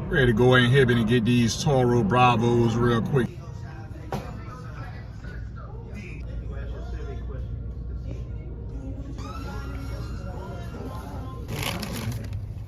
Ready to go in here and get these Toro Bravos real quick.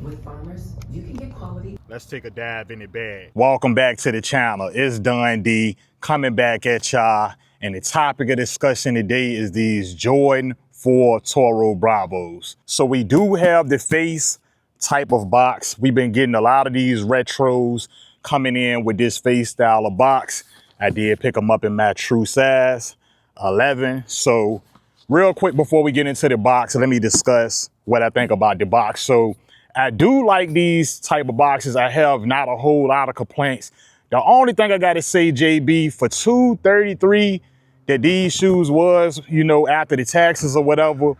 With Farmers, you can get quality. Let's take a dive in the bag. Welcome back to the channel. It's Don D coming back at y'all. And the topic of discussion today is these Jordan 4 Toro Bravos. So we do have the face type of box. We've been getting a lot of these retros coming in with this face style of box. I did pick them up in my true size, 11. So real quick before we get into the box, let me discuss what I think about the box. So I do like these type of boxes. I have not a whole lot of complaints. The only thing I gotta say, JB, for $233 that these shoes was, you know, after the taxes or whatever,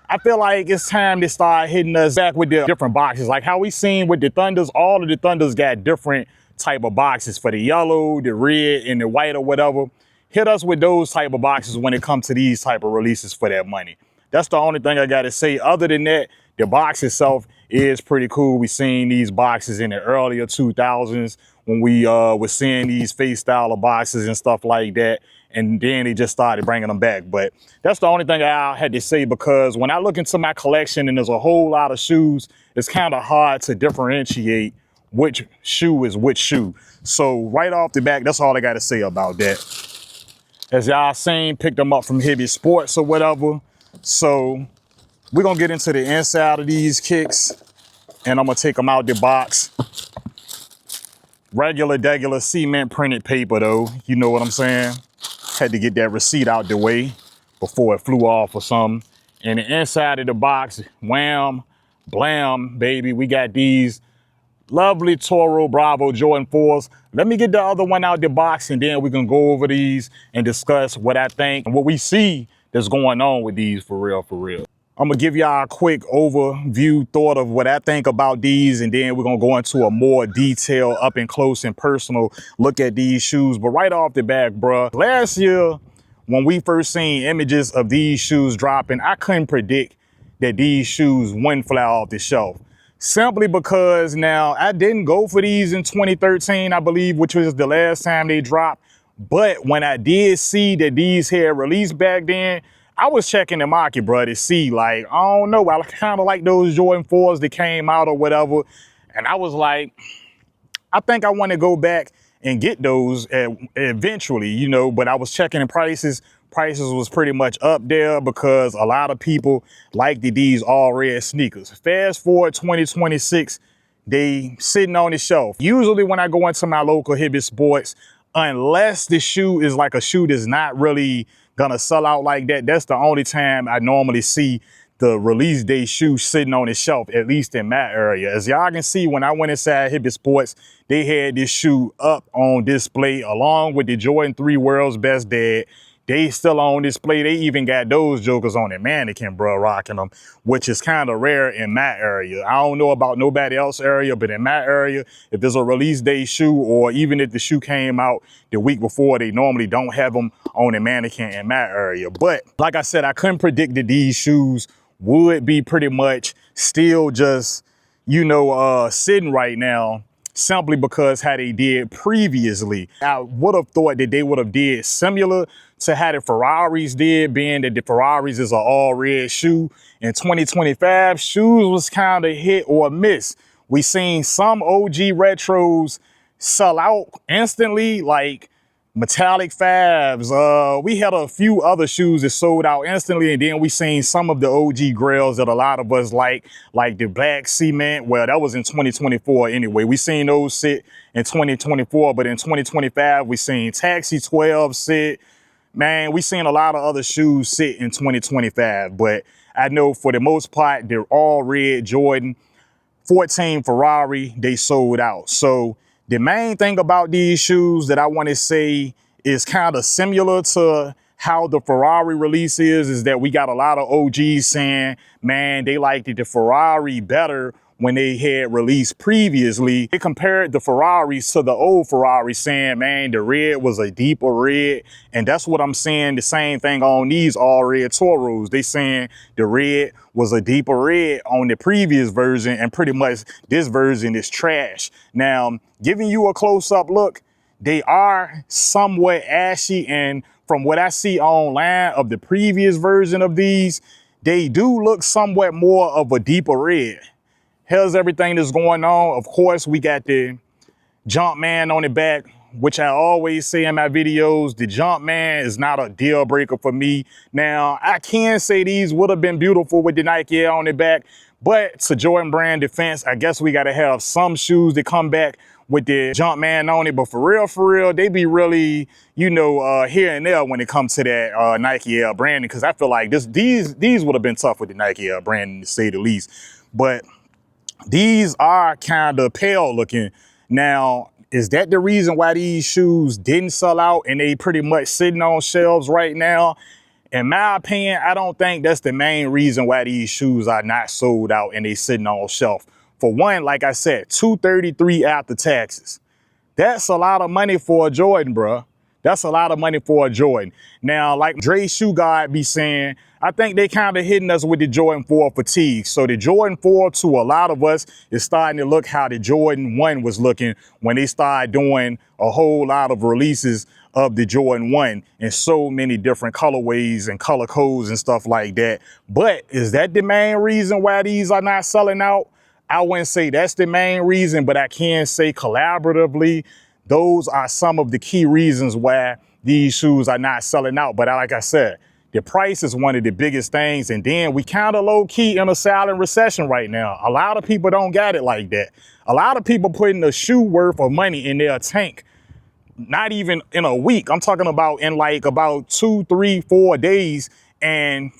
I feel like it's time to start hitting us back with the different boxes. Like how we seen with the Thunders, all of the Thunders got different type of boxes for the yellow, the red, and the white or whatever. Hit us with those type of boxes when it comes to these type of releases for that money. That's the only thing I gotta say. Other than that, the box itself is pretty cool. We seen these boxes in the earlier 2000s when we was seeing these face style of boxes and stuff like that. And then they just started bringing them back. But that's the only thing I had to say, because when I look into my collection and there's a whole lot of shoes, it's kind of hard to differentiate which shoe is which shoe. So right off the back, that's all I got to say about that. As y'all seen, picked them up from Heavy Sports or whatever. So we're going to get into the inside of these kicks, and I'm going to take them out the box. Regular cement printed paper though, you know what I'm saying? Had to get that receipt out the way before it flew off or something. And the inside of the box, wham, blam, baby, we got these lovely Toro Bravo Jordan 4s. Let me get the other one out the box, and then we can go over these and discuss what I think and what we see that's going on with these for real, for real. I'm gonna give y'all a quick overview thought of what I think about these, and then we're gonna go into a more detailed, up and close and personal look at these shoes. But right off the bat, bruh, last year when we first seen images of these shoes dropping, I couldn't predict that these shoes wouldn't fly off the shelf. Simply because now I didn't go for these in 2013, I believe, which was the last time they dropped. But when I did see that these had released back then, I was checking the market, bro, to see, like, I don't know, I kind of like those Jordan 4s that came out or whatever. And I was like, I think I want to go back and get those eventually, you know, but I was checking the prices. Prices was pretty much up there because a lot of people like these all red sneakers. Fast forward 2026, they sitting on the shelf. Usually when I go into my local Heavy Sports, unless the shoe is like a shoe that's not really gonna sell out like that, that's the only time I normally see the release day shoe sitting on the shelf, at least in my area. As y'all can see, when I went inside Heavy Sports, they had this shoe up on display along with the Jordan 3 World's Best Dad. They still on display. They even got those jokers on the mannequin, bro, rocking them, which is kind of rare in my area. I don't know about nobody else area, but in my area, if there's a release day shoe, or even if the shoe came out the week before, they normally don't have them on the mannequin in my area. But like I said, I couldn't predict that these shoes would be pretty much still just, you know, sitting right now, simply because how they did previously. I would have thought that they would have did similar to how the Ferraris did, being that the Ferraris is an all red shoe. In 2025, shoes was kind of hit or miss. We seen some OG retros sell out instantly, like metallic fives. We had a few other shoes that sold out instantly, and then we seen some of the OG grails that a lot of us like the black cement. Well, that was in 2024 anyway. We seen those sit in 2024, but in 2025 we seen Taxi 12 sit. Man, we seen a lot of other shoes sit in 2025, but I know for the most part they're all red Jordan 14 Ferrari. They sold out. So the main thing about these shoes that I want to say is kind of similar to how the Ferrari release is that we got a lot of OGs saying, man, they liked the Ferrari better, when they had released previously. They compared the Ferraris to the old Ferrari, saying, man, the red was a deeper red. And that's what I'm saying, the same thing on these all red Toros. They saying the red was a deeper red on the previous version, and pretty much this version is trash. Now, giving you a close-up look, they are somewhat ashy, and from what I see online of the previous version of these, they do look somewhat more of a deeper red. Here's everything that's going on. Of course, we got the jump man on the back, which I always say in my videos, the jump man is not a deal breaker for me. Now, I can say these would have been beautiful with the Nike Air on the back, but to Jordan Brand defense, I guess we got to have some shoes that come back with the jump man on it. But for real, they be really, you know, here and there when it comes to that Nike Air branding, because I feel like these would have been tough with the Nike Air branding, to say the least. But these are kind of pale looking. Now, is that the reason why these shoes didn't sell out and they pretty much sitting on shelves right now? In my opinion, I don't think that's the main reason why these shoes are not sold out and they sitting on shelf. For one, like I said, $233 after taxes. That's a lot of money for a Jordan, bruh. That's a lot of money for a Jordan. Now, like Dre Shoe Guy be saying, I think they kind of hitting us with the Jordan 4 fatigue. So the Jordan 4 to a lot of us is starting to look how the Jordan 1 was looking when they started doing a whole lot of releases of the Jordan 1 in so many different colorways and color codes and stuff like that. But is that the main reason why these are not selling out? I wouldn't say that's the main reason, but I can say collaboratively, those are some of the key reasons why these shoes are not selling out. But like I said, the price is one of the biggest things. And then we kind of low key in a silent recession right now. A lot of people don't got it like that. A lot of people putting a shoe worth of money in their tank, not even in a week. I'm talking about in like about 2, 3, 4 days. And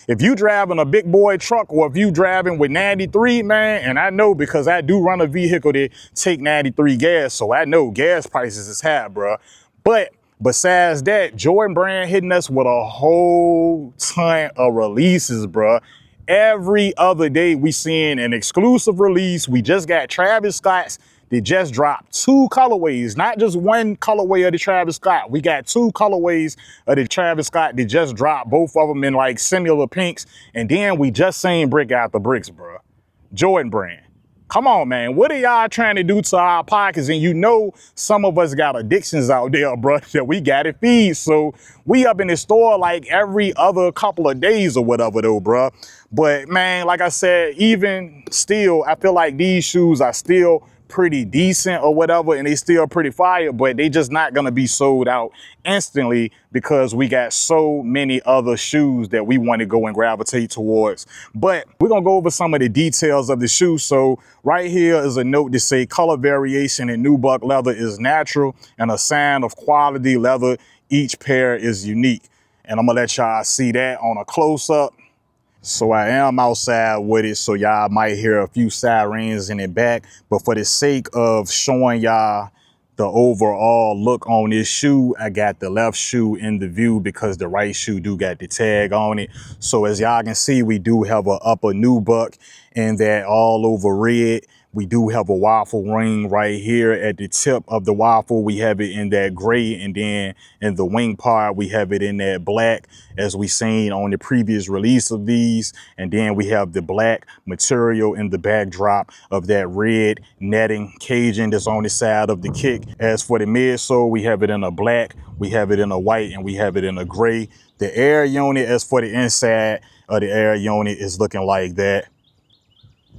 if you driving a big boy truck, or if you driving with 93, man, and I know because I do run a vehicle that take 93 gas, so I know gas prices is high, bro. But besides that, Jordan Brand hitting us with a whole ton of releases, bro. Every other day we seeing an exclusive release. We just got Travis Scott's. They just dropped 2 colorways, not just one colorway of the Travis Scott. We got 2 colorways of the Travis Scott. They just dropped, both of them in like similar pinks. And then we just seen brick out the bricks, bro. Jordan Brand. Come on, man. What are y'all trying to do to our pockets? And you know some of us got addictions out there, bro, that we got to feed. So we up in the store like every other couple of days or whatever though, bro. But man, like I said, even still, I feel like these shoes are still pretty decent or whatever, and they still pretty fire, but they just not gonna be sold out instantly because we got so many other shoes that we want to go and gravitate towards. But we're gonna go over some of the details of the shoe. So right here is a note to say color variation in nubuck leather is natural and a sign of quality leather. Each pair is unique, and I'm gonna let y'all see that on a close-up. So I am outside with it, so y'all might hear a few sirens in the back. But for the sake of showing y'all the overall look on this shoe, I got the left shoe in the view because the right shoe do got the tag on it. So as y'all can see, we do have a upper nubuck and that all over red. We do have a waffle ring right here at the tip of the waffle. We have it in that gray, and then in the wing part, we have it in that black, as we seen on the previous release of these. And then we have the black material in the backdrop of that red netting caging that's on the side of the kick. As for the midsole, we have it in a black, we have it in a white, and we have it in a gray. The air unit, as for the inside of the air unit, is looking like that.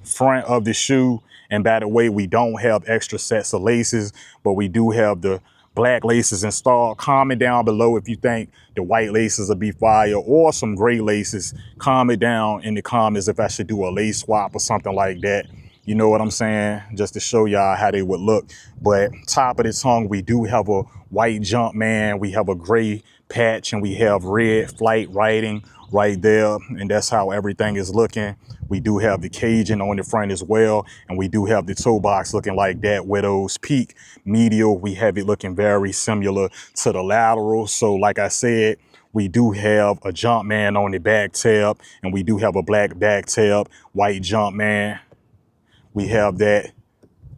Front of the shoe, and by the way, we don't have extra sets of laces, but we do have the black laces installed. Comment down below if you think the white laces will be fire, or some gray laces. Comment down in the comments if I should do a lace swap or something like that. You know what I'm saying? Just to show y'all how they would look. But top of the tongue, we do have a white jump man, we have a gray patch, and we have red flight writing right there, and that's how everything is looking. We do have the caging on the front as well, and we do have the toe box looking like that. Widow's Peak medial, we have it looking very similar to the lateral. So like I said, we do have a jump man on the back tab, and we do have a black back tab, white jump man. We have that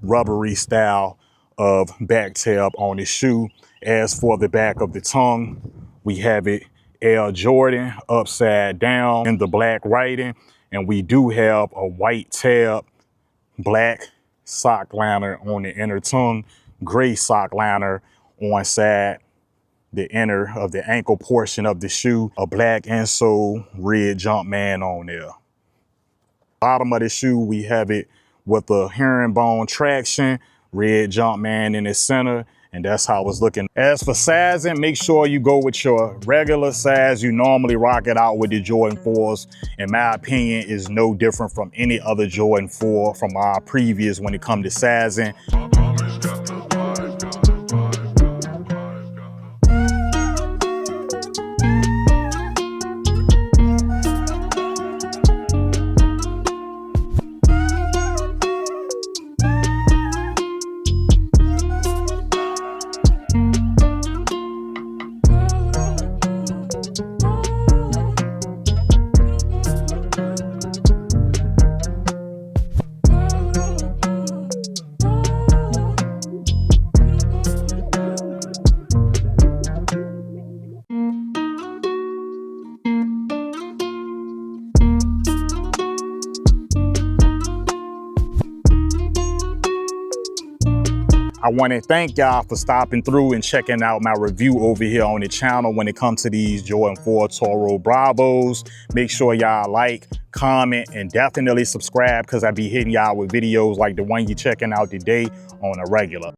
rubbery style of back tab on the shoe. As for the back of the tongue, we have it Air Jordan upside down in the black writing. And we do have a white tab, black sock liner on the inner tongue, gray sock liner on side the inner of the ankle portion of the shoe, a black insole, red Jumpman on there. Bottom of the shoe, we have it with a herringbone traction, red Jumpman in the center, and that's how it's looking. As for sizing, make sure you go with your regular size. You normally rock it out with the Jordan 4s. In my opinion, is no different from any other Jordan 4 from our previous when it comes to sizing. I want to thank y'all for stopping through and checking out my review over here on the channel when it comes to these Jordan 4 Toro Bravos. Make sure y'all like, comment, and definitely subscribe because I be hitting y'all with videos like the one you're checking out today on a regular.